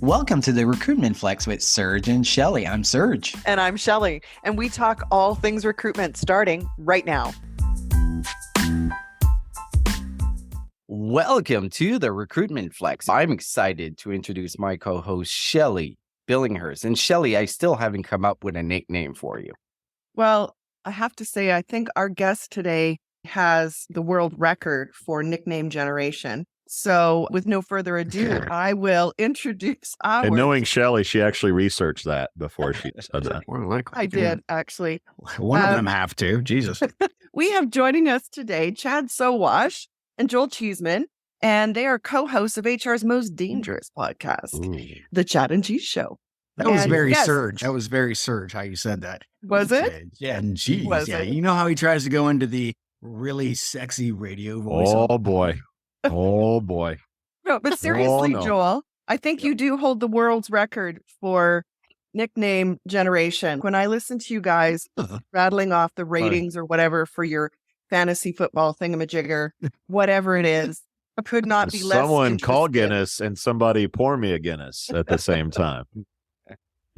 Welcome to the Recruitment Flex with Serge and Shelley. I'm Serge. And I'm Shelley. And we talk all things recruitment starting right now. Welcome to the Recruitment Flex. I'm excited to introduce my co-host, Shelley Billinghurst. And Shelley, I still haven't come up with a nickname for you. Well, I have to say, I think our guest today has the world record for nickname generation. So with no further ado, I will introduce our... And knowing Shelley, she actually researched that before she said that. I did, actually. One of them have to. Jesus. We have joining us today, Chad Sowash and Joel Cheesman, and they are co-hosts of HR's most dangerous podcast, The Chad and Cheese Show. That was very Serge. That was very Serge, how you said that. Was it? Yeah, and cheese. Was Yeah, it? you know how he tries to go into the really sexy radio voice? Oh, boy. Oh, boy. No, but seriously, no. Joel, I think you do hold the world's record for nickname generation. When I listen to you guys rattling off the ratings or whatever for your fantasy football thingamajigger, whatever it is, could not be less Someone call interested. Guinness and somebody pour me a Guinness at the same time.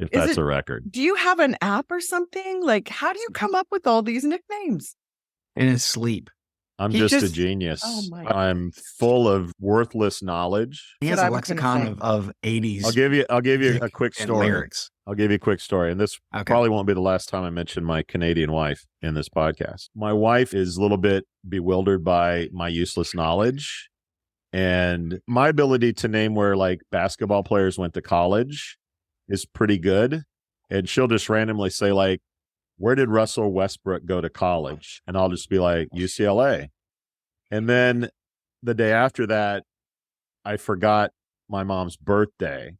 If Is that's it- a record. Do you have an app or something? Like, how do you come up with all these nicknames? In his sleep. I'm He just a just- genius. Oh, my. I'm full of worthless knowledge. He has That's a what I was gonna lexicon say. of 80s I'll give you music a quick and story. lyrics. I'll give you a quick story. And this Okay. probably won't be the last time I mention my Canadian wife in this podcast. My wife is a little bit bewildered by my useless knowledge and my ability to name where like basketball players went to college is pretty good. And she'll just randomly say like, where did Russell Westbrook go to college? And I'll just be like, UCLA. And then the day after that, I forgot my mom's birthday.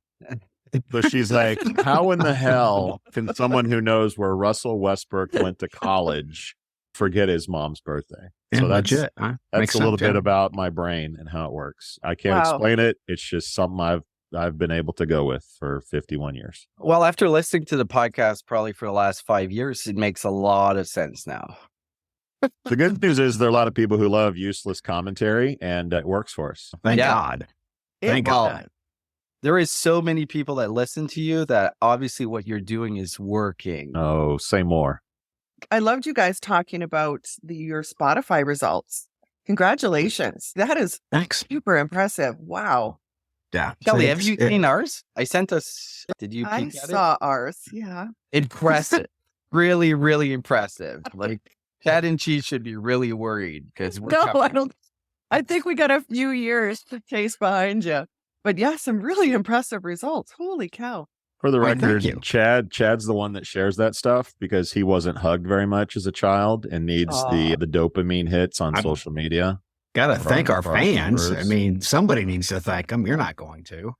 So she's like, how in the hell can someone who knows where Russell Westbrook went to college forget his mom's birthday? Yeah, So that's legit. Huh? that's Makes a little sense, bit yeah. about my brain and how it works. I can't Wow. explain it. It's just something I've been able to go with for 51 years. Well, after listening to the podcast probably for the last 5 years, it makes a lot of sense now. The good news is there are a lot of people who love useless commentary, and it works for us. Thank Yeah. God. It Thank well, God. There is so many people that listen to you that obviously what you're doing is working. Oh, say more. I loved you guys talking about your Spotify results. Congratulations. That is Thanks. super impressive. Wow. Yeah. Kelly, So have you it's- seen ours? I sent us. Did you I peek at saw ours. Yeah. it? Impressive. Really, really impressive. Like Chad and Cheese should be really worried because we're No, coming. I don't. I think we got a few years to chase behind you. But yeah, some really impressive results. Holy cow. For the Why, thank record, you. Chad's the one that shares that stuff because he wasn't hugged very much as a child and needs the dopamine hits on I'm- social media. Gotta thank our From fans. I Bruce. mean, somebody needs to thank them. You're not going to.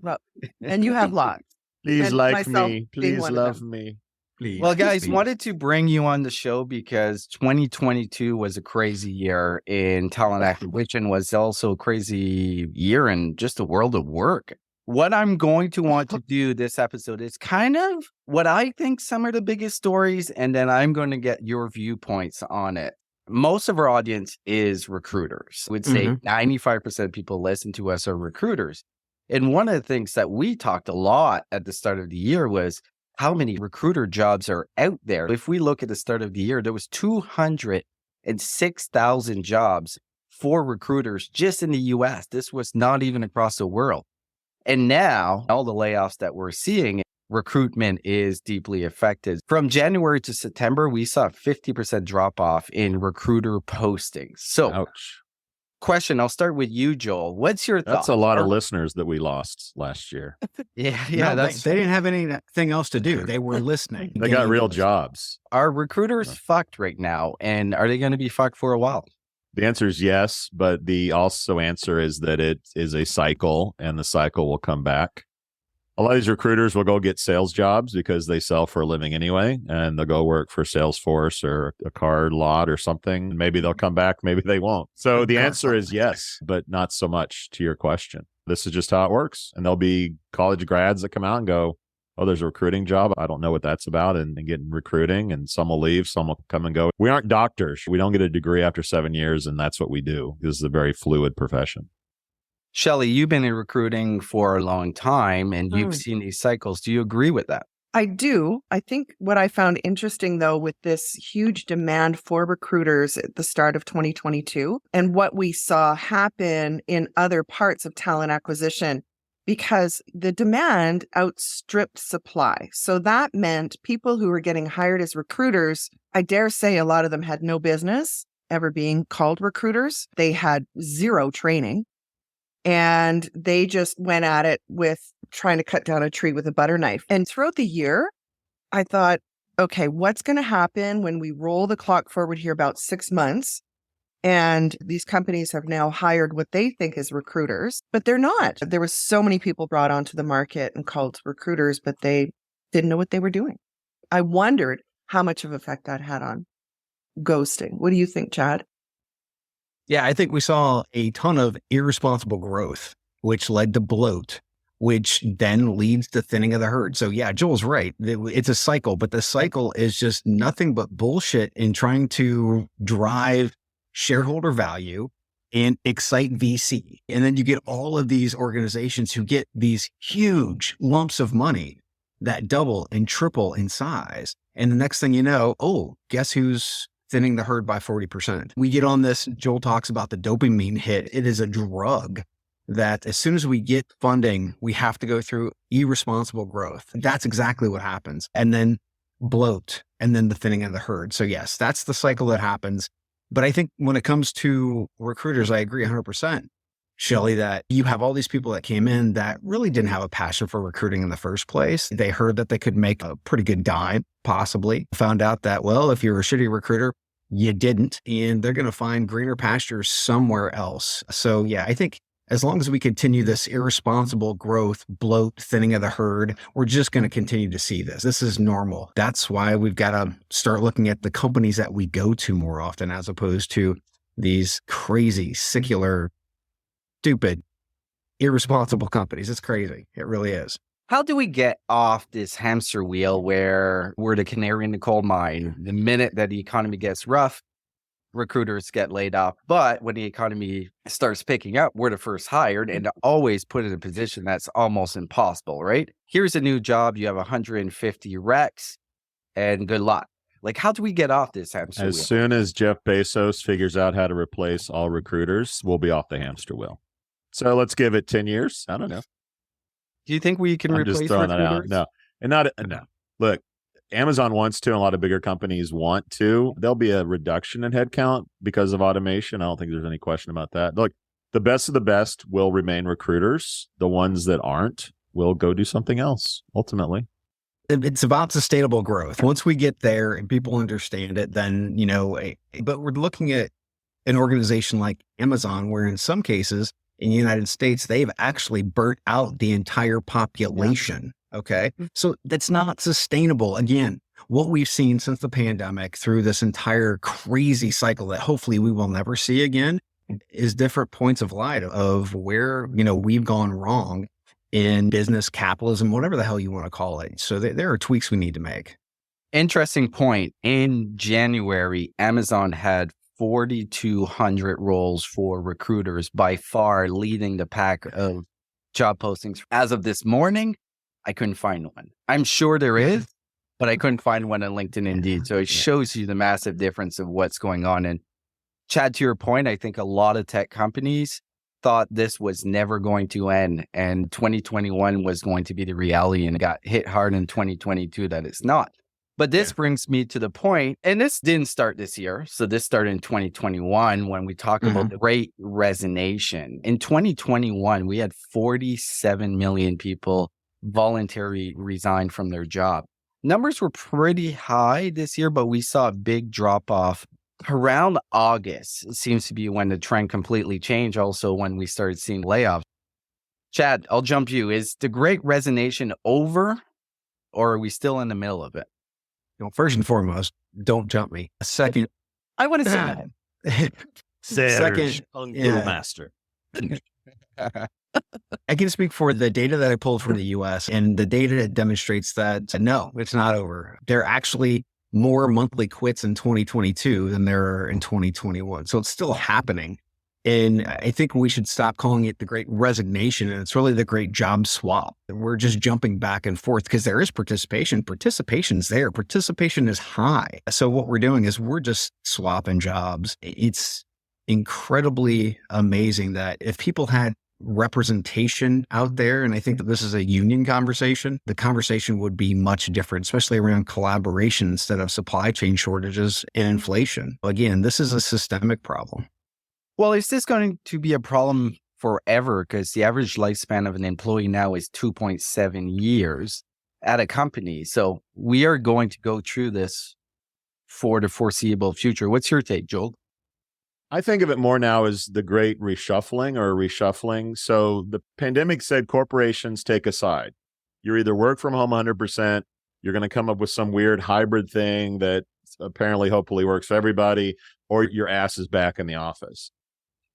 Well, and you have lots. Please And like myself me. being Please one of love them. me. Please. Well, guys, please. wanted to bring you on the show because 2022 was a crazy year in talent acquisition, was also a crazy year in just the world of work. What I'm going to want to do this episode is kind of what I think some of the biggest stories, and then I'm going to get your viewpoints on it. Most of our audience is recruiters. I would say 95% of people listen to us are recruiters. And one of the things that we talked a lot at the start of the year was how many recruiter jobs are out there. If we look at the start of the year, there was 206,000 jobs for recruiters just in the US. This was not even across the world. And now all the layoffs that we're seeing, recruitment is deeply affected. From January to September, we saw a 50% drop off in recruiter postings. So Ouch. question, I'll start with you, Joel. What's your thoughts? That's a lot of listeners that we lost last year. Yeah, No, that's they didn't have anything else to do. They were listening. They got real jobs. jobs. Are recruiters fucked right now? And are they going to be fucked for a while? The answer is yes, but the also answer is that it is a cycle and the cycle will come back. A lot of these recruiters will go get sales jobs because they sell for a living anyway, and they'll go work for Salesforce or a car lot or something. Maybe they'll come back, maybe they won't. So the answer is yes, but not so much to your question. This is just how it works. And there'll be college grads that come out and go, oh, there's a recruiting job. I don't know what that's about. And get in recruiting, and some will leave, some will come and go. We aren't doctors. We don't get a degree after 7 years, and that's what we do. This is a very fluid profession. Shelley, you've been in recruiting for a long time and you've seen these cycles. Do you agree with that? I do. I think what I found interesting, though, with this huge demand for recruiters at the start of 2022 and what we saw happen in other parts of talent acquisition, because the demand outstripped supply. So that meant people who were getting hired as recruiters, I dare say a lot of them had no business ever being called recruiters. They had zero training. And they just went at it with trying to cut down a tree with a butter knife. And throughout the year, I thought, okay, what's going to happen when we roll the clock forward here about 6 months? And these companies have now hired what they think is recruiters, but they're not. There was so many people brought onto the market and called recruiters, but they didn't know what they were doing. I wondered how much of an effect that had on ghosting. What do you think, Chad? Yeah, I think we saw a ton of irresponsible growth, which led to bloat, which then leads to thinning of the herd. So yeah, Joel's right. It's a cycle, but the cycle is just nothing but bullshit in trying to drive shareholder value and excite VC. And then you get all of these organizations who get these huge lumps of money that double and triple in size. And the next thing you know, oh, guess who's thinning the herd by 40%. We get on this, Joel talks about the dopamine hit. It is a drug that as soon as we get funding, we have to go through irresponsible growth. That's exactly what happens. And then bloat, and then the thinning of the herd. So yes, that's the cycle that happens. But I think when it comes to recruiters, I agree 100%, Shelley, that you have all these people that came in that really didn't have a passion for recruiting in the first place. They heard that they could make a pretty good dime, possibly. Found out that, well, if you're a shitty recruiter, you didn't, and they're going to find greener pastures somewhere else. So yeah, I think as long as we continue this irresponsible growth, bloat, thinning of the herd, we're just going to continue to see this. This is normal. That's why we've got to start looking at the companies that we go to more often, as opposed to these crazy, secular, stupid, irresponsible companies. It's crazy. It really is. How do we get off this hamster wheel where we're the canary in the coal mine? The minute that the economy gets rough, recruiters get laid off. But when the economy starts picking up, we're the first hired and always put in a position that's almost impossible, right? Here's a new job. You have 150 recs and good luck. Like, how do we get off this hamster wheel? As soon as Jeff Bezos figures out how to replace all recruiters, we'll be off the hamster wheel. So let's give it 10 years. I don't know. Do you think we can I'm replace just throwing recruiters? that out. No. And no. Look, Amazon wants to, and a lot of bigger companies want to. There'll be a reduction in headcount because of automation. I don't think there's any question about that. Look, the best of the best will remain recruiters. The ones that aren't will go do something else, ultimately. It's about sustainable growth. Once we get there and people understand it, then, but we're looking at an organization like Amazon, where in some cases in the United States, they've actually burnt out the entire population. Yeah. Okay. So that's not sustainable. Again, what we've seen since the pandemic through this entire crazy cycle that hopefully we will never see again is different points of light of where, we've gone wrong in business, capitalism, whatever the hell you want to call it. So there are tweaks we need to make. Interesting point. In January, Amazon had 4,200 roles for recruiters, by far leading the pack of job postings. As of this morning, I couldn't find one. I'm sure there is, but I couldn't find one on LinkedIn Indeed. So it shows you the massive difference of what's going on. And Chad, to your point, I think a lot of tech companies thought this was never going to end, and 2021 was going to be the reality, and it got hit hard in 2022 that it's not. But this brings me to the point, and this didn't start this year. So this started in 2021 when we talk about the great resignation. In 2021, we had 47 million people voluntarily resign from their job. Numbers were pretty high this year, but we saw a big drop off around August. It seems to be when the trend completely changed. Also, when we started seeing layoffs. Chad, I'll jump you. Is the great resignation over, or are we still in the middle of it? First and foremost, don't jump me. Second, I want to say that. Second, Master. I can speak for the data that I pulled from the US, and the data demonstrates that no, it's not over. There are actually more monthly quits in 2022 than there are in 2021. So it's still happening. And I think we should stop calling it the great resignation. And it's really the great job swap. We're just jumping back and forth because there is participation. Participation's there. Participation is high. So what we're doing is we're just swapping jobs. It's incredibly amazing that if people had representation out there, and I think that this is a union conversation, the conversation would be much different, especially around collaboration instead of supply chain shortages and inflation. Again, this is a systemic problem. Well, is this going to be a problem forever? Because the average lifespan of an employee now is 2.7 years at a company. So we are going to go through this for the foreseeable future. What's your take, Joel? I think of it more now as the great reshuffling. So the pandemic said corporations take a side. You're either work from home 100%, you're going to come up with some weird hybrid thing that apparently hopefully works for everybody, or your ass is back in the office.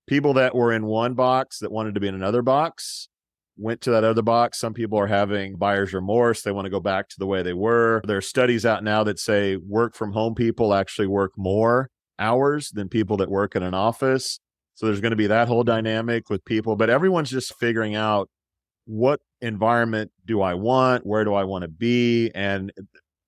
People that were in one box that wanted to be in another box went to that other box. Some people are having buyer's remorse. They want to go back to the way they were. There are studies out now that say work from home people actually work more hours than people that work in an office. So there's going to be that whole dynamic with people, but everyone's just figuring out what environment do I want? Where do I want to be? And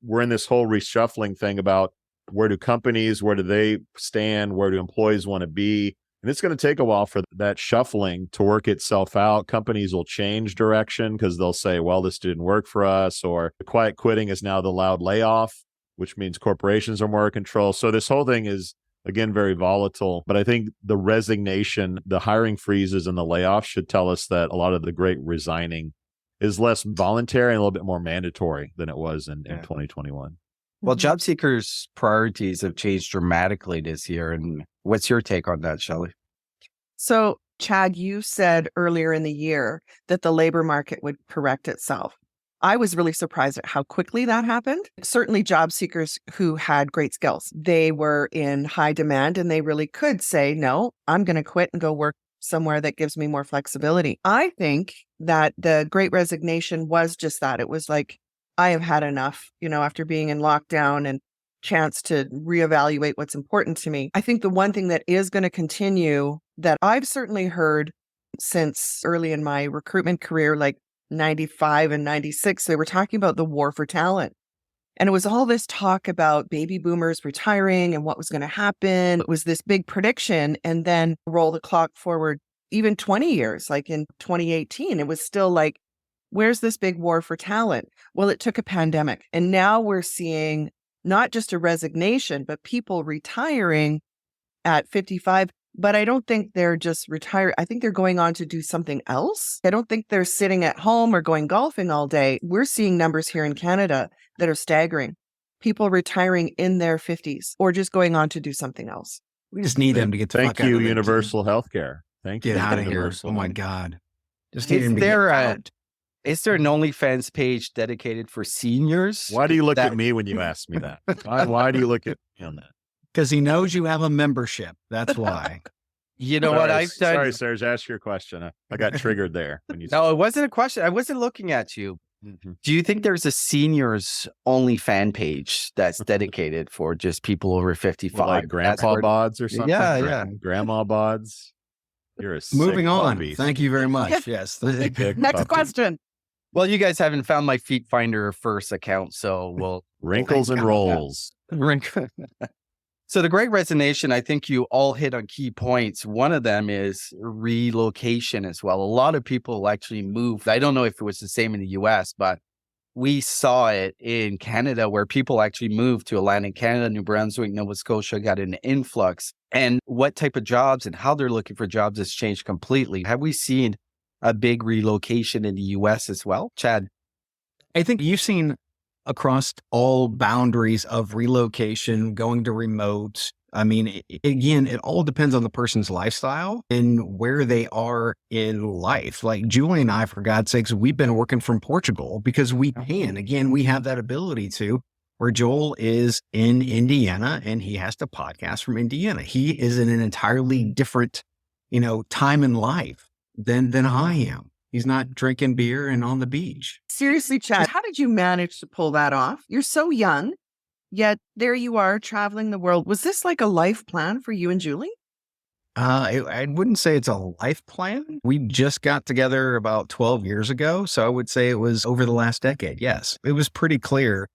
we're in this whole reshuffling thing about where do companies, where do they stand? Where do employees want to be? And it's going to take a while for that shuffling to work itself out. Companies will change direction because they'll say, well, this didn't work for us, or the quiet quitting is now the loud layoff, which means corporations are more in control. So this whole thing is, again, very volatile. But I think the resignation, the hiring freezes and the layoffs should tell us that a lot of the great resigning is less voluntary and a little bit more mandatory than it was in 2021. Well, job seekers' priorities have changed dramatically this year. And what's your take on that, Shelley? So, Chad, you said earlier in the year that the labor market would correct itself. I was really surprised at how quickly that happened. Certainly job seekers who had great skills, they were in high demand and they really could say, no, I'm going to quit and go work somewhere that gives me more flexibility. I think that the great resignation was just that. It was like, I have had enough, after being in lockdown and chance to reevaluate what's important to me. I think the one thing that is going to continue that I've certainly heard since early in my recruitment career, like 95 and 96, they were talking about the war for talent. And it was all this talk about baby boomers retiring and what was going to happen. It was this big prediction. And then roll the clock forward even 20 years, like in 2018, it was still like, where's this big war for talent? Well, it took a pandemic. And now we're seeing not just a resignation, but people retiring at 55. But I don't think they're just retired. I think they're going on to do something else. I don't think they're sitting at home or going golfing all day. We're seeing numbers here in Canada that are staggering. People retiring in their 50s or just going on to do something else. We just need them to get the fuck out of Thank you, there. universal healthcare. Thank you. Get out of here. Universal. Oh my God. Just need them to get out. Is there an OnlyFans page dedicated for seniors? Why do you look at me when you ask me that? Why do you look at me on that? Because he knows you have a membership. That's why. You know what I've done? Sorry, Serge, ask your question. I got triggered there. When you No, it wasn't a question. I wasn't looking at you. Mm-hmm. Do you think there's a seniors only fan page that's dedicated for just people over 55? Like grandpa bods or something? Yeah. Grandma bods. You're a Moving sick on. puppy. Thank you very much. Yes. Sick Next puppy. question. Well, you guys haven't found my Feet Finder first account, so we'll Wrinkles and rolls. So the great resignation, I think you all hit on key points. One of them is relocation as well. A lot of people actually moved. I don't know if it was the same in the US, but we saw it in Canada where people actually moved to Atlantic Canada, New Brunswick, Nova Scotia, got an influx. And what type of jobs and how they're looking for jobs has changed completely. Have we seen a big relocation in the US as well? Chad? I think you've seen across all boundaries of relocation, going to remote. I mean, again, it all depends on the person's lifestyle and where they are in life. Like Julie and I, for God's sakes, we've been working from Portugal because we can. Again, we have that ability to, where Joel is in Indiana and he has to podcast from Indiana. He is in an entirely different, time in life than I am. He's not drinking beer and on the beach. Seriously, Chad, how did you manage to pull that off? You're so young, yet there you are traveling the world. Was this like a life plan for you and Julie? I wouldn't say it's a life plan. We just got together about 12 years ago. So I would say it was over the last decade. Yes. It was pretty clear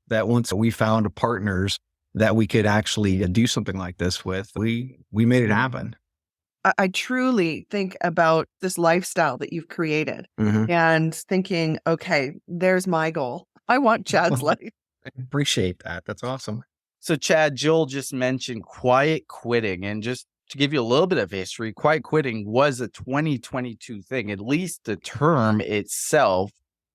that once we found partners that we could actually do something like this with, we made it happen. I truly think about this lifestyle that you've created Mhm. and thinking, okay, there's my goal. I want Chad's life. I appreciate that. That's awesome. So, Chad, Joel just mentioned quiet quitting. And just to give you a little bit of history, quiet quitting was a 2022 thing, at least the term itself,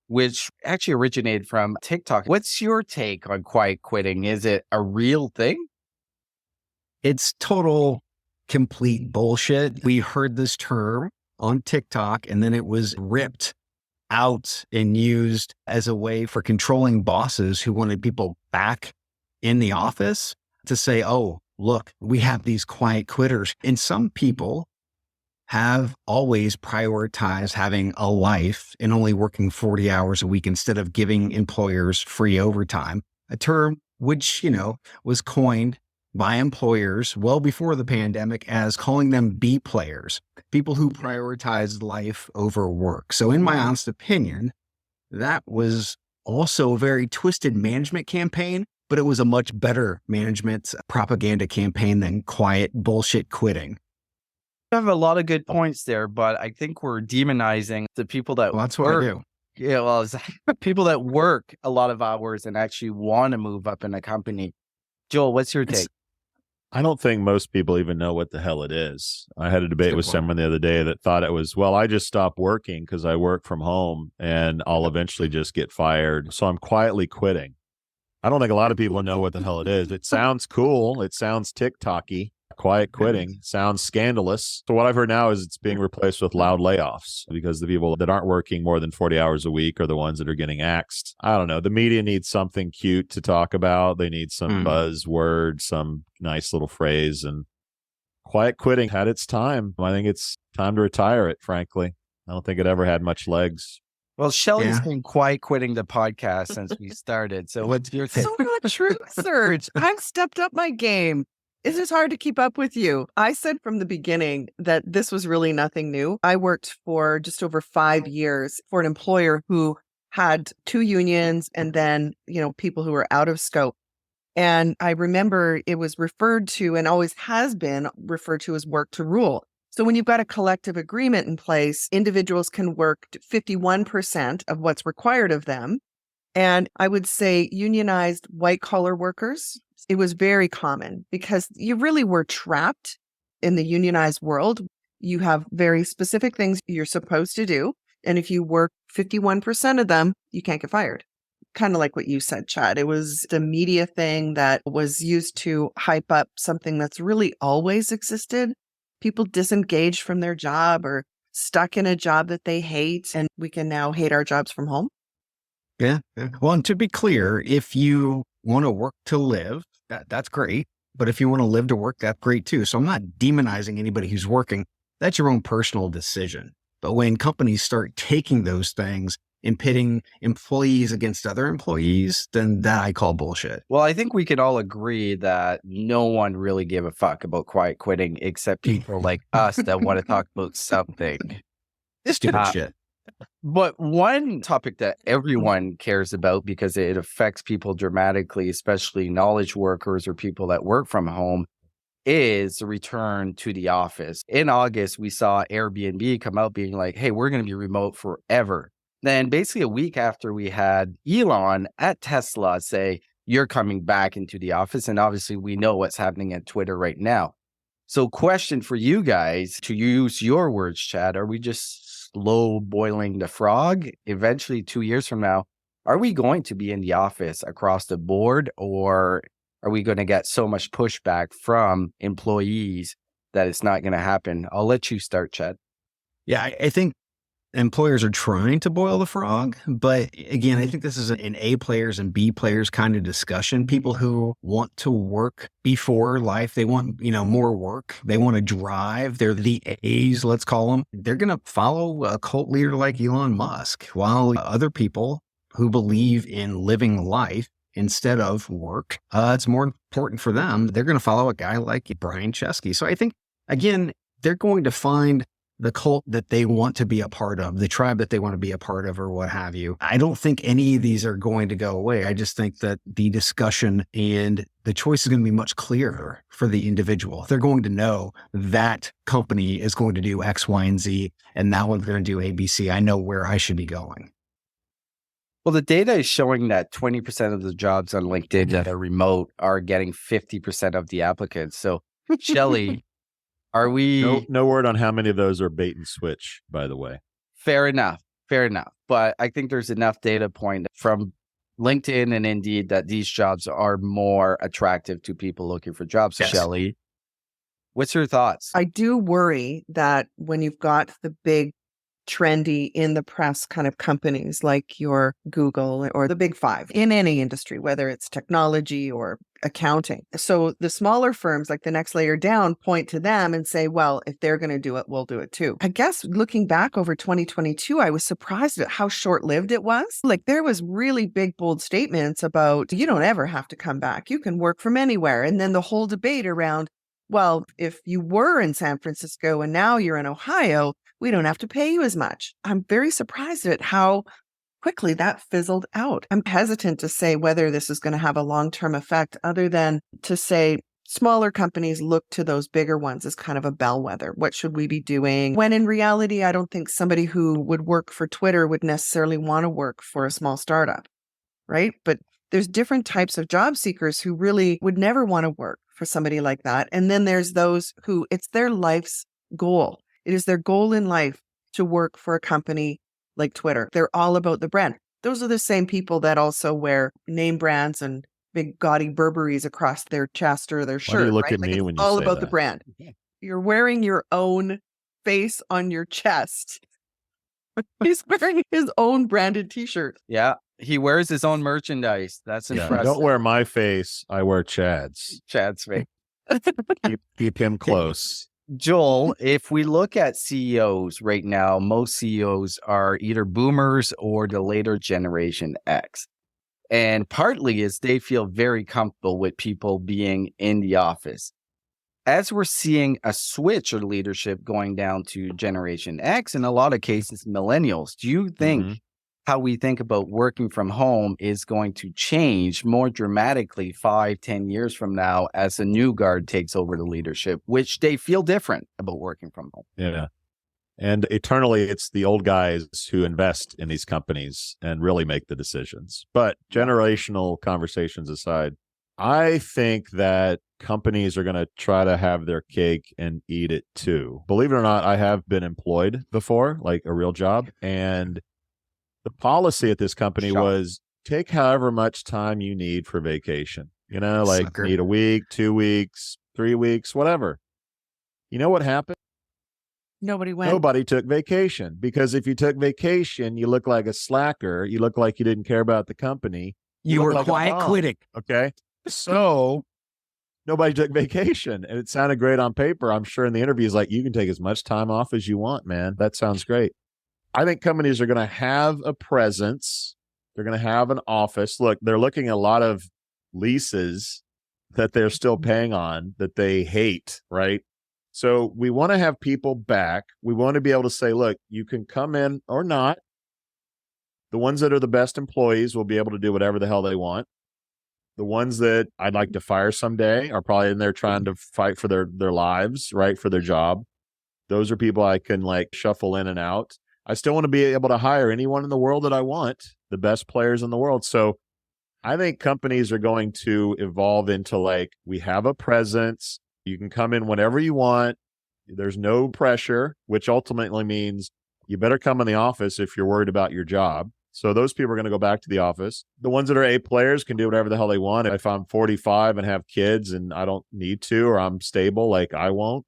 which actually originated from TikTok. What's your take on quiet quitting? Is it a real thing? It's total, complete bullshit. We heard this term on TikTok and then it was ripped out and used as a way for controlling bosses who wanted people back in the office to say, oh, look, we have these quiet quitters. And some people have always prioritized having a life and only working 40 hours a week instead of giving employers free overtime, a term which, was coined by employers well before the pandemic as calling them B players, people who prioritized life over work. So in my honest opinion, that was also a very twisted management campaign, but it was a much better management propaganda campaign than quiet bullshit quitting. You have a lot of good points there, but I think we're demonizing the people that Well, that's what I work. do. Yeah, well, it's people that work a lot of hours and actually want to move up in a company. Joel, what's your take? I don't think most people even know what the hell it is. I had a debate good with point. someone the other day that thought it was, well, I just stopped working because I work from home and I'll eventually just get fired. So I'm quietly quitting. I don't think a lot of people know what the hell it is. It sounds cool. It sounds TikTok-y. Quiet quitting sounds scandalous. So what I've heard now is it's being replaced with loud layoffs because the people that aren't working more than 40 hours a week are the ones that are getting axed. I don't know. The media needs something cute to talk about. They need some buzzword, some nice little phrase. And quiet quitting had its time. I think it's time to retire it, frankly. I don't think it ever had much legs. Well, Shelly's been quiet quitting the podcast since we started. So what's your take? So not true, Serge. I've stepped up my game. It's just hard to keep up with you. I said from the beginning that this was really nothing new. I worked for just over 5 years for an employer who had 2 unions and then, people who were out of scope. And I remember it was referred to and always has been referred to as work to rule. So when you've got a collective agreement in place, individuals can work 51% of what's required of them. And I would say unionized white collar workers, it was very common because you really were trapped in the unionized world. You have very specific things you're supposed to do. And if you work 51% of them, you can't get fired. Kind of like what you said, Chad. It was the media thing that was used to hype up something that's really always existed. People disengaged from their job or stuck in a job that they hate, and we can now hate our jobs from home. Yeah. Well, and to be clear, if you want to work to live, that's great. But if you want to live to work, that's great too. So I'm not demonizing anybody who's working. That's your own personal decision. But when companies start taking those things and pitting employees against other employees, then that I call bullshit. Well, I think we can all agree that no one really gave a fuck about quiet quitting except people like us that want to talk about something. This stupid shit. But one topic that everyone cares about because it affects people dramatically, especially knowledge workers or people that work from home, is the return to the office. In August, we saw Airbnb come out being like, hey, we're going to be remote forever. Then basically a week after we had Elon at Tesla say, you're coming back into the office. And obviously we know what's happening at Twitter right now. So question for you guys, to use your words, Chad, are we just slow boiling the frog? Eventually 2 years from now, are we going to be in the office across the board, or are we going to get so much pushback from employees that it's not going to happen? I'll let you start, Chad. Yeah, I think employers are trying to boil the frog. But again, I think this is an A players and B players kind of discussion. People who want to work before life, they want, more work. They want to drive. They're the A's, let's call them. They're going to follow a cult leader like Elon Musk, while other people who believe in living life instead of work, it's more important for them. They're going to follow a guy like Brian Chesky. So I think again, they're going to find the cult that they want to be a part of, the tribe that they want to be a part of, or what have you. I don't think any of these are going to go away. I just think that the discussion and the choice is going to be much clearer for the individual. They're going to know that company is going to do X, Y, and Z, and that one's going to do A, B, C. I know where I should be going. Well, the data is showing that 20% of the jobs on LinkedIn that are remote are getting 50% of the applicants. So, Shelley, are we... No word on how many of those are bait and switch, by the way. Fair enough. But I think there's enough data point from LinkedIn and Indeed that these jobs are more attractive to people looking for jobs. Yes. Shelley, what's your thoughts? I do worry that when you've got the big trendy in the press kind of companies like your Google or the big five in any industry, whether it's technology or accounting. So the smaller firms, like the next layer down, point to them and say, well, if they're going to do it, we'll do it too. I guess looking back over 2022, I was surprised at how short-lived it was. Like there was really big, bold statements about you don't ever have to come back. You can work from anywhere. And then the whole debate around, well, if you were in San Francisco and now you're in Ohio, we don't have to pay you as much. I'm very surprised at how quickly that fizzled out. I'm hesitant to say whether this is going to have a long-term effect other than to say smaller companies look to those bigger ones as kind of a bellwether. What should we be doing? When in reality, I don't think somebody who would work for Twitter would necessarily want to work for a small startup, right? But there's different types of job seekers who really would never want to work for somebody like that. And then there's those who it's their life's goal. It is their goal in life to work for a company like Twitter. They're all about the brand. Those are the same people that also wear name brands and big gaudy Burberrys across their chest or their shirt. Why do you look right? at Like me it's when you all say about the that? brand. You're wearing your own face on your chest. He's wearing his own branded t-shirt. Yeah, he wears his own merchandise. That's Yeah, impressive. don't wear my face. I wear Chad's. Chad's face. Keep him close. Joel, if we look at CEOs right now, most CEOs are either boomers or the later generation X. And partly is they feel very comfortable with people being in the office. As we're seeing a switch of leadership going down to Generation X, in a lot of cases, millennials, do you think how we think about working from home is going to change more dramatically 5-10 years from now as the new guard takes over the leadership, which they feel different about working from home? Yeah. And eternally, it's the old guys who invest in these companies and really make the decisions. But generational conversations aside, I think that companies are going to try to have their cake and eat it too. Believe it or not, I have been employed before, like a real job. And the policy at this company was take however much time you need for vacation. You know, like Sucker. need a week, 2 weeks, 3 weeks, whatever. You know what happened? Nobody went. Nobody took vacation, because if you took vacation, you look like a slacker. You look like you didn't care about the company. You look were like a quiet bum. quitting. Okay. So nobody took vacation, and it sounded great on paper. I'm sure in the interviews, like, you can take as much time off as you want, man. That sounds great. I think companies are going to have a presence. They're going to have an office. Look, they're looking at a lot of leases that they're still paying on that they hate, right? So we want to have people back. We want to be able to say, look, you can come in or not. The ones that are the best employees will be able to do whatever the hell they want. The ones that I'd like to fire someday are probably in there trying to fight for their lives, right? For their job. Those are people I can like shuffle in and out. I still want to be able to hire anyone in the world that I want, the best players in the world. So I think companies are going to evolve into like, we have a presence. You can come in whenever you want. There's no pressure, which ultimately means you better come in the office if you're worried about your job. So those people are going to go back to the office. The ones that are A players can do whatever the hell they want. If I'm 45 and have kids and I don't need to, or I'm stable, like I won't.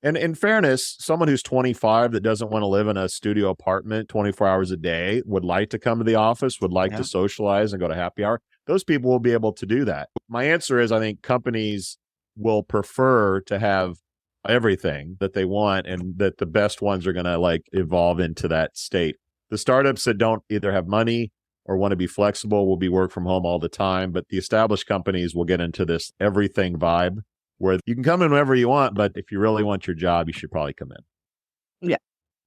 And in fairness, someone who's 25 that doesn't want to live in a studio apartment 24 hours a day, would like to come to the office, would like to socialize and go to happy hour. Those people will be able to do that. My answer is I think companies will prefer to have everything that they want, and that the best ones are going to like evolve into that state. The startups that don't either have money or want to be flexible will be work from home all the time. But the established companies will get into this everything vibe. where you can come in whenever you want, but if you really want your job, you should probably come in.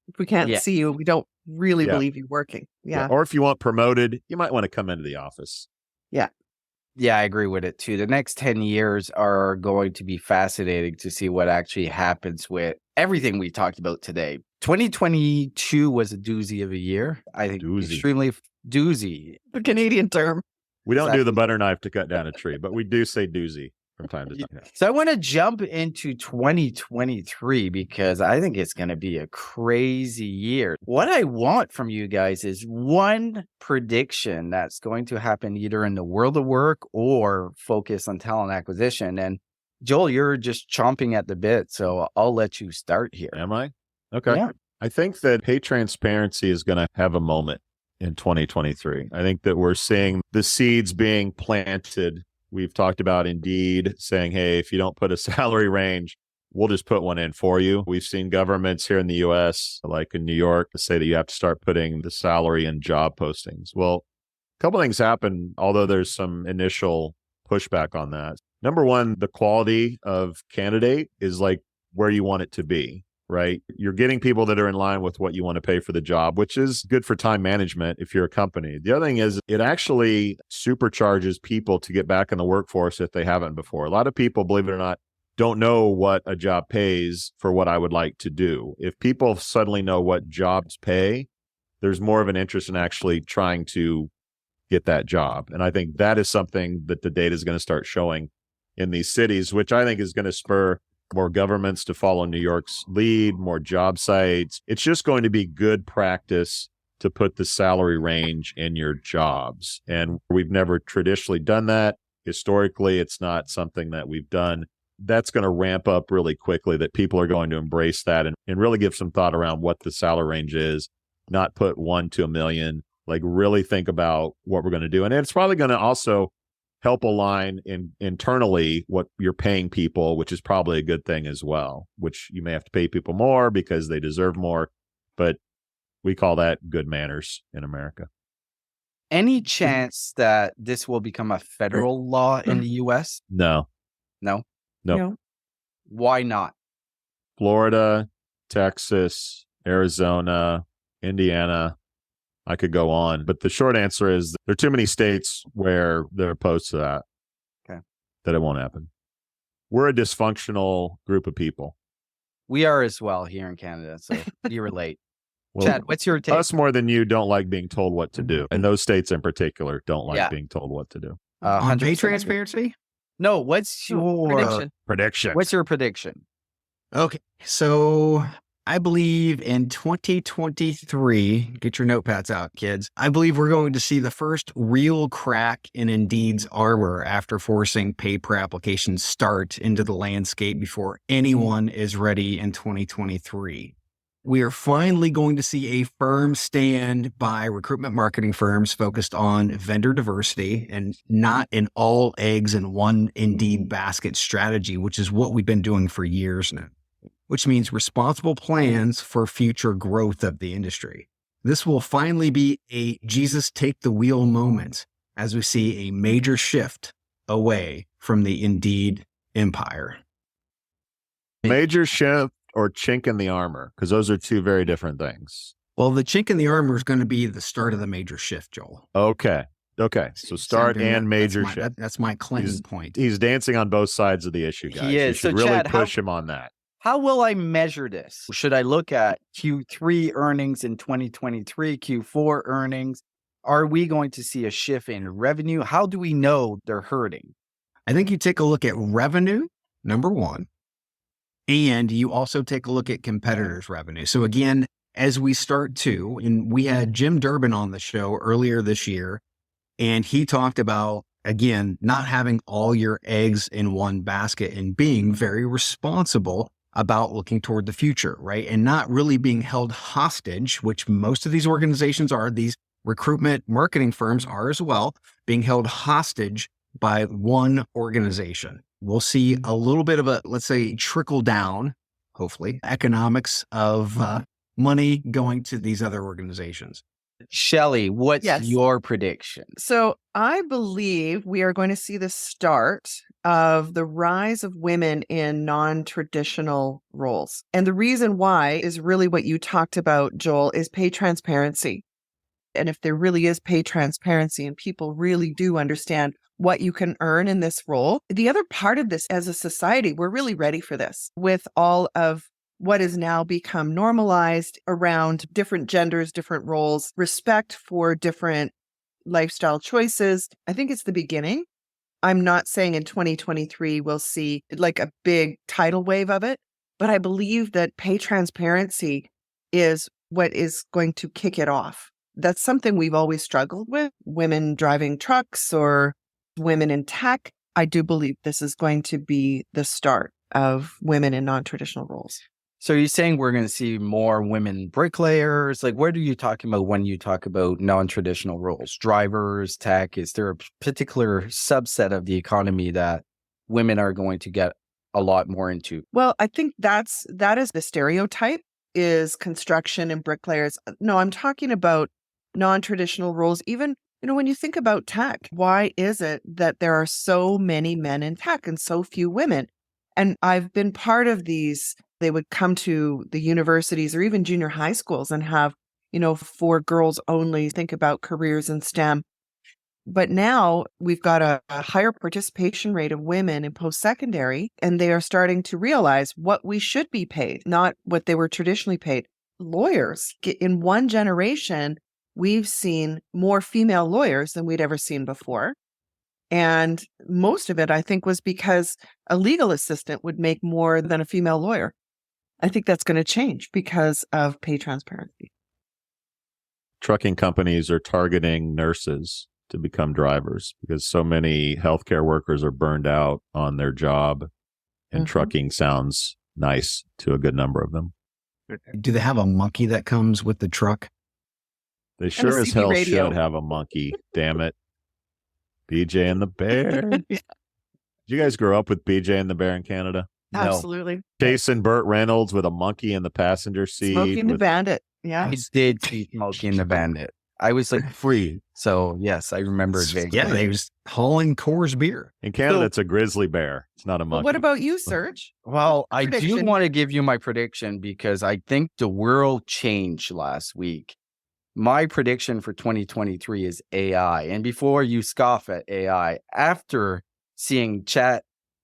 If we can't Yeah. see you, we don't really Yeah. believe you're working. Yeah. Or if you want promoted, you might want to come into the office. Yeah, I agree with it too. The next 10 years are going to be fascinating to see what actually happens with everything we talked about today. 2022 was a doozy of a year. I think Doozy. extremely doozy. The Canadian term. We don't do the Exactly. butter knife to cut down a tree, but we do say doozy from time to time. So I want to jump into 2023 because I think it's going to be a crazy year. What I want from you guys is one prediction that's going to happen either in the world of work or focus on talent acquisition. And Joel, you're just chomping at the bit, so I'll let you start here. Am I? Okay. Yeah. I think that pay transparency is going to have a moment in 2023. I think that we're seeing the seeds being planted. We've talked about Indeed saying, hey, if you don't put a salary range, we'll just put one in for you. We've seen governments here in the US, like in New York, say that you have to start putting the salary in job postings. Well, a couple things happen, although there's some initial pushback on that. Number one, the quality of candidate is like where you want it to be, right? You're getting people that are in line with what you want to pay for the job, which is good for time management if you're a company. The other thing is it actually supercharges people to get back in the workforce if they haven't before. A lot of people, believe it or not, don't know what a job pays for what I would like to do. If people suddenly know what jobs pay, there's more of an interest in actually trying to get that job. And I think that is something that the data is going to start showing in these cities, which I think is going to spur more governments to follow New York's lead, more job sites. It's just going to be good practice to put the salary range in your jobs. And we've never traditionally done that. Historically, it's not something that we've done. That's going to ramp up really quickly, that people are going to embrace that and really give some thought around what the salary range is, not put 1 to a million, like really think about what we're going to do. And it's probably going to also help align internally what you're paying people, which is probably a good thing as well, which you may have to pay people more because they deserve more, but we call that good manners in America. Any chance that this will become a federal law in the US? No. No. Nope. Why not? Florida, Texas, Arizona, Indiana, I could go on, but the short answer is there are too many states where they're opposed to that. Okay. That it won't happen. We're a dysfunctional group of people. We are as well here in Canada, so you relate. Well, Chad, what's your take? us more than you don't like being told what to do. And those states in particular don't like Yeah. being told what to do. On pay 100% agree. transparency? No, what's your Prediction. What's your prediction? Okay. So I believe in 2023, get your notepads out, kids. I believe we're going to see the first real crack in Indeed's armor after forcing pay per application start into the landscape before anyone is ready in 2023. We are finally going to see a firm stand by recruitment marketing firms focused on vendor diversity and not an all eggs in one Indeed basket strategy, which is what we've been doing for years now, which means responsible plans for future growth of the industry. This will finally be a Jesus take the wheel moment as we see a major shift away from the Indeed empire. Major shift or chink in the armor, because those are two very different things. Well, the chink in the armor is going to be the start of the major shift, Joel. Okay. So start and major shift. That's my claim point. He's dancing on both sides of the issue, guys. He is. You should So, really Chad, push him on that. How will I measure this? Should I look at Q3 earnings in 2023, Q4 earnings? Are we going to see a shift in revenue? How do we know they're hurting? I think you take a look at revenue, number one, and you also take a look at competitors' revenue. So again, as we start to, and we had Jim Durbin on the show earlier this year, and he talked about, again, not having all your eggs in one basket and being very responsible about looking toward the future, right? And not really being held hostage, which most of these organizations are, these recruitment marketing firms are as well, being held hostage by one organization. We'll see a little bit of a, let's say, trickle down, hopefully, economics of money going to these other organizations. Shelley, what's Yes. your prediction? So I believe we are going to see the start of the rise of women in non-traditional roles. And the reason why is really what you talked about, Joel, is pay transparency. And if there really is pay transparency and people really do understand what you can earn in this role, the other part of this as a society, we're really ready for this with all of what has now become normalized around different genders, different roles, respect for different lifestyle choices. I think it's the beginning. I'm not saying in 2023 we'll see like a big tidal wave of it, but I believe that pay transparency is what is going to kick it off. That's something we've always struggled with, women driving trucks or women in tech. I do believe this is going to be the start of women in non-traditional roles. So you're saying we're going to see more women bricklayers? Like, what are you talking about when you talk about non-traditional roles? Drivers, tech? Is there a particular subset of the economy that women are going to get a lot more into? Well, I think that is the stereotype is construction and bricklayers. No, I'm talking about non-traditional roles. Even, when you think about tech, why is it that there are so many men in tech and so few women? And I've been part of these. They would come to the universities or even junior high schools and have, for girls only, think about careers in STEM. But now we've got a higher participation rate of women in post-secondary, and they are starting to realize what we should be paid, not what they were traditionally paid. Lawyers, in one generation, we've seen more female lawyers than we'd ever seen before. And most of it, I think, was because a legal assistant would make more than a female lawyer. I think that's going to change because of pay transparency. Trucking companies are targeting nurses to become drivers because so many healthcare workers are burned out on their job, and trucking sounds nice to a good number of them. Do they have a monkey that comes with the truck? They sure as CB hell radio. should have a monkey. Damn it. BJ and the Bear. Did you guys grow up with BJ and the Bear in Canada? No. Absolutely. Jason Burt Reynolds with a monkey in the passenger seat. Smokey and the Bandit. Yeah. I did see Smokey and the Bandit. I was like free. So yes, I remember it vaguely. Yeah, they was hauling Coors beer. In Canada, So- it's a grizzly bear. It's not a monkey. But what about you, Serge? Well, I do Prediction. want to give you my prediction because I think the world changed last week. My prediction for 2023 is AI. And before you scoff at AI, after seeing Chat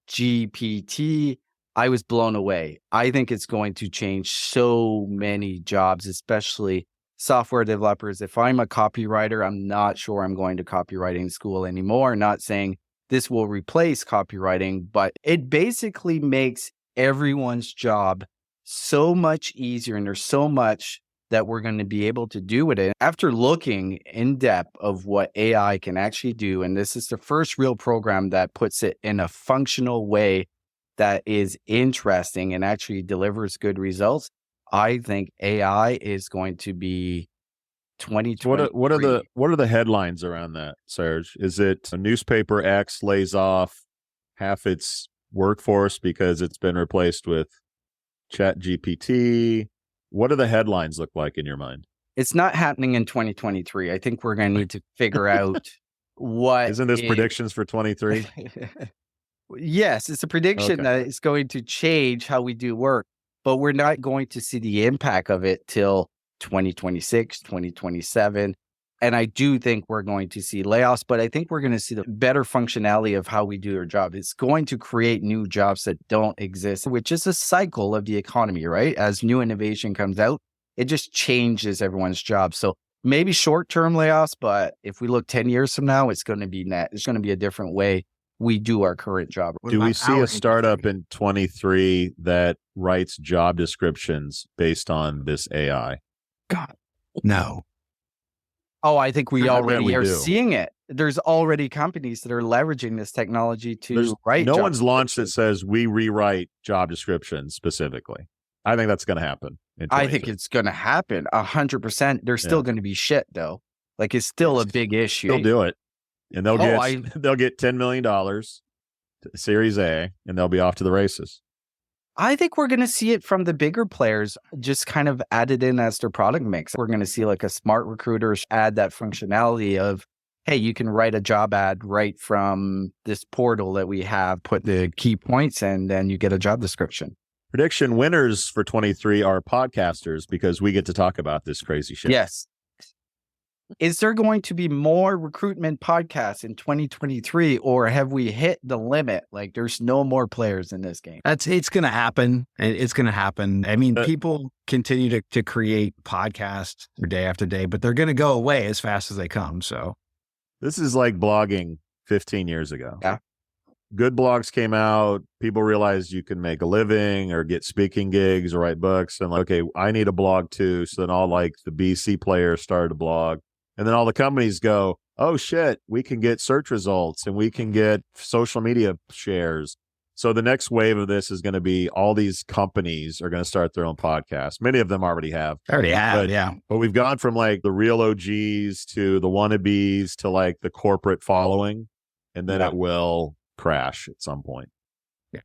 GPT, I was blown away. I think it's going to change so many jobs, especially software developers. If I'm a copywriter, I'm not sure I'm going to copywriting school anymore. Not saying this will replace copywriting, but it basically makes everyone's job so much easier. And there's so much that we're going to be able to do with it. After looking in depth of what AI can actually do, and this is the first real program that puts it in a functional way that is interesting and actually delivers good results, I think AI is going to be 2023. What are the headlines around that, Serge? Is it a newspaper X lays off half its workforce because it's been replaced with Chat GPT? What do the headlines look like in your mind? It's not happening in 2023. I think we're going to need to figure out what Isn't this predictions for 23? Yes, it's a prediction Okay. that it's going to change how we do work, but we're not going to see the impact of it till 2026, 2027. And I do think we're going to see layoffs, but I think we're going to see the better functionality of how we do our job. It's going to create new jobs that don't exist, which is a cycle of the economy, right? As new innovation comes out, it just changes everyone's job. So maybe short-term layoffs, but if we look 10 years from now, it's going to be it's going to be a different way we do our current job. Do we see a startup in 23 that writes job descriptions based on this AI? God. No. Oh, I think we I bet already we are do. seeing it. There's already companies that are leveraging this technology to write. No job one's launched that descriptions. says we rewrite job descriptions specifically. I think that's going to happen. In I think 22. it's going to happen 100%. There's still Yeah. going to be shit though. Like it's still a big issue. They'll do it, and they'll Oh, get they'll get $10 million, Series A, and they'll be off to the races. I think we're going to see it from the bigger players, just kind of added in as their product mix. We're going to see like a smart recruiter add that functionality of, hey, you can write a job ad right from this portal that we have, put the key points, and then you get a job description. Prediction winners for 23 are podcasters because we get to talk about this crazy shit. Yes. Is there going to be more recruitment podcasts in 2023, or have we hit the limit? Like, there's no more players in this game. It's going to happen. It's going to happen. I mean, people continue to create podcasts day after day, but they're going to go away as fast as they come. So this is like blogging 15 years ago. Yeah. Good blogs came out. People realized you can make a living or get speaking gigs or write books. And like, okay, I need a blog too. So then all like the BC players started a blog. And then all the companies go, oh shit, we can get search results and we can get social media shares. So the next wave of this is going to be all these companies are going to start their own podcasts. Many of them already have. But we've gone from like the real OGs to the wannabes to like the corporate following. And then it will crash at some point.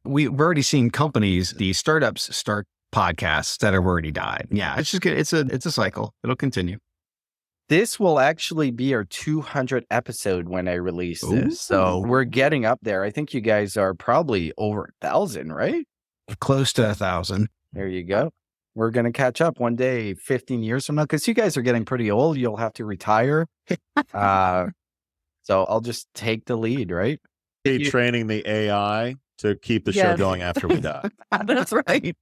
We've already seen companies, these startups start podcasts that have already died. Yeah, it's just good. It's a cycle. It'll continue. This will actually be our 200th episode when I release this. Ooh. So we're getting up there. I think you guys are probably over 1,000, right? Close to 1,000. There you go. We're going to catch up one day, 15 years from now, because you guys are getting pretty old. You'll have to retire. So I'll just take the lead, right? Training the AI to keep the show going after we die. That's right.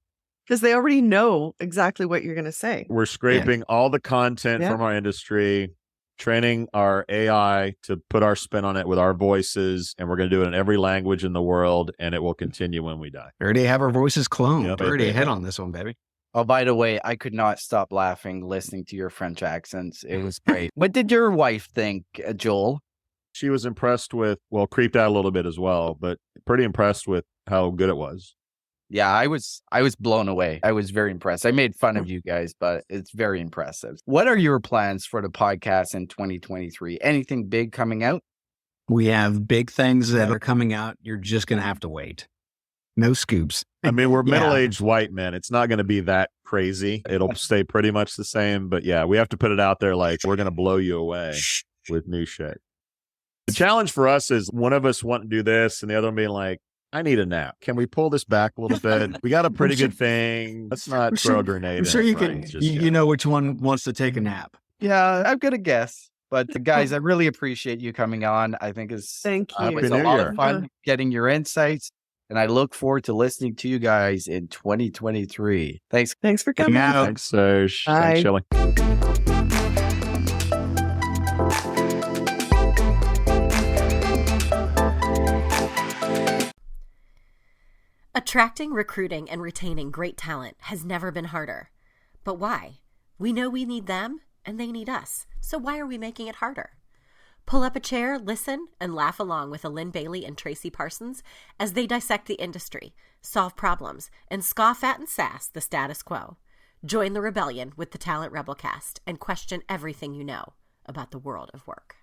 Because they already know exactly what you're going to say. We're scraping all the content from our industry, training our AI to put our spin on it with our voices, and we're going to do it in every language in the world, and it will continue when we die. We already have our voices cloned. Yep. We're already ahead on this one, baby. Oh, by the way, I could not stop laughing listening to your French accents. It was great. What did your wife think, Joel? She was impressed with, creeped out a little bit as well, but pretty impressed with how good it was. Yeah, I was blown away. I was very impressed. I made fun of you guys, but it's very impressive. What are your plans for the podcast in 2023? Anything big coming out? We have big things that are coming out. You're just going to have to wait. No scoops. I mean, we're middle-aged white men. It's not going to be that crazy. It'll stay pretty much the same. But yeah, we have to put it out there like we're going to blow you away with new shit. The challenge for us is one of us wanting to do this and the other one being like, I need a nap. Can we pull this back a little bit? We got a pretty good thing. Let's not throw a grenade. I'm sure you can. You know which one wants to take a nap. Yeah, I've got a guess. But guys, I really appreciate you coming on. I think it's Thank you. It's a lot of fun getting your insights, and I look forward to listening to you guys in 2023. Thanks. Thanks for coming. Thanks, Serge. Bye. Thanks, Shelley. Attracting, recruiting, and retaining great talent has never been harder. But why? We know we need them, and they need us. So why are we making it harder? Pull up a chair, listen, and laugh along with Lynn Bailey and Tracy Parsons as they dissect the industry, solve problems, and scoff at and sass the status quo. Join the rebellion with the Talent Rebelcast and question everything you know about the world of work.